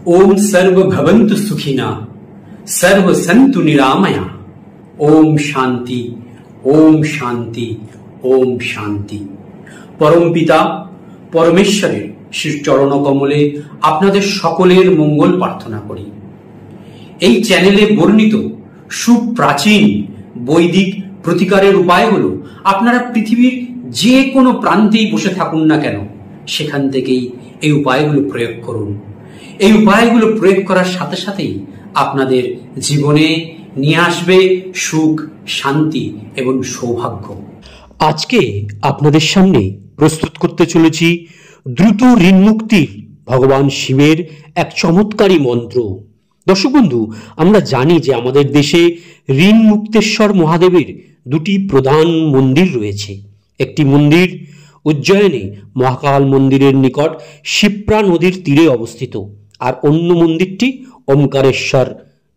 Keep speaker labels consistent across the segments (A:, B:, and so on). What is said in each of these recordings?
A: ओम सर्व भवन्तु सुखिना सर्व सन्तु निरामया। ओम शांति ओम शांति ओम शांति। परम पिता परमेश्वरेर श्री चरण कमले आपनादेर सकलेर मंगल प्रार्थना करी। এই চ্যানেলে বর্ণিত সুপ্রাচীন বৈদিক প্রতিকারের উপায়গুলো আপনারা পৃথিবীর যে কোনো প্রান্তেই বসে থাকুন না কেন সেখান থেকেই এই উপায়গুলো প্রয়োগ করুন। এই উপায়গুলো প্রয়োগ করার সাথে সাথেই আপনাদের জীবনে নিয়ে আসবে সুখ, শান্তি এবং সৌভাগ্য।
B: আজকে আপনাদের সামনে প্রস্তুত করতে চলেছি দ্রুত ঋণ মুক্তির ভগবান শিবের এক চমৎকারী মন্ত্র। দর্শক বন্ধু, আমরা জানি যে আমাদের দেশে ঋণ মুক্তেশ্বর মহাদেবের দুটি প্রধান মন্দির রয়েছে। একটি মন্দির উজ্জয়নে মহাকাল মন্দিরের নিকট শিপ্রা নদীর তীরে অবস্থিত, আর অন্য মন্দিরটি ওমকারেশ্বর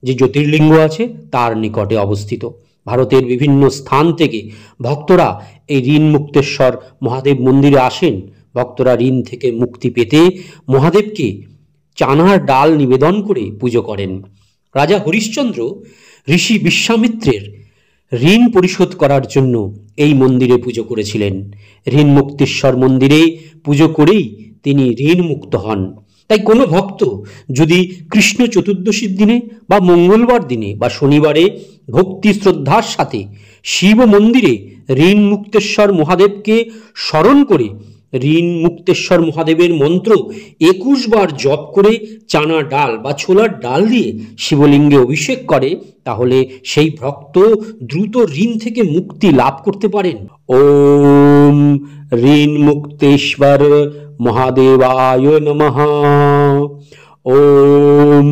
B: যে জ্যোতির্লিঙ্গ আছে তার নিকটে অবস্থিত। ভারতের বিভিন্ন স্থান থেকে ভক্তরা এই ঋণ মুক্তেশ্বর মহাদেব মন্দিরে আসেন। ভক্তরা ঋণ থেকে মুক্তি পেতে মহাদেবকে চানার ডাল নিবেদন করে পুজো করেন। রাজা হরিশ্চন্দ্র ঋষি বিশ্বামিত্রের ঋণ পরিশোধ করার জন্য এই মন্দিরে পুজো করেছিলেন। ঋণ মুক্তেশ্বর মন্দিরে পুজো করেই তিনি ঋণ মুক্ত হন। তাই কোনো ভক্ত যদি কৃষ্ণ চতুর্দশীর দিনে বা মঙ্গলবার দিনে বা শনিবারে ভক্তি শ্রদ্ধার সাথে শিব মন্দিরে ঋণ মুক্তেশ্বর মহাদেবকে স্মরণ করে ঋণ মুক্তেশ্বর মহাদেবের মন্ত্র 21 বার জপ করে চানা ডাল বা ছোলার ডাল দিয়ে শিবলিঙ্গে অভিষেক করে, তাহলে সেই ভক্ত দ্রুত ঋণ থেকে মুক্তি লাভ করতে পারেন। ওম ঋণ মুক্তেশ্বর মহাদেবায় নমঃ। ওম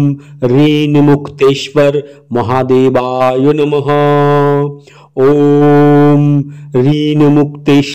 B: ঋণ মুক্তেশ্বর মহাদেবায় নমঃ। ওম ঋণ মুক্তেশ্বর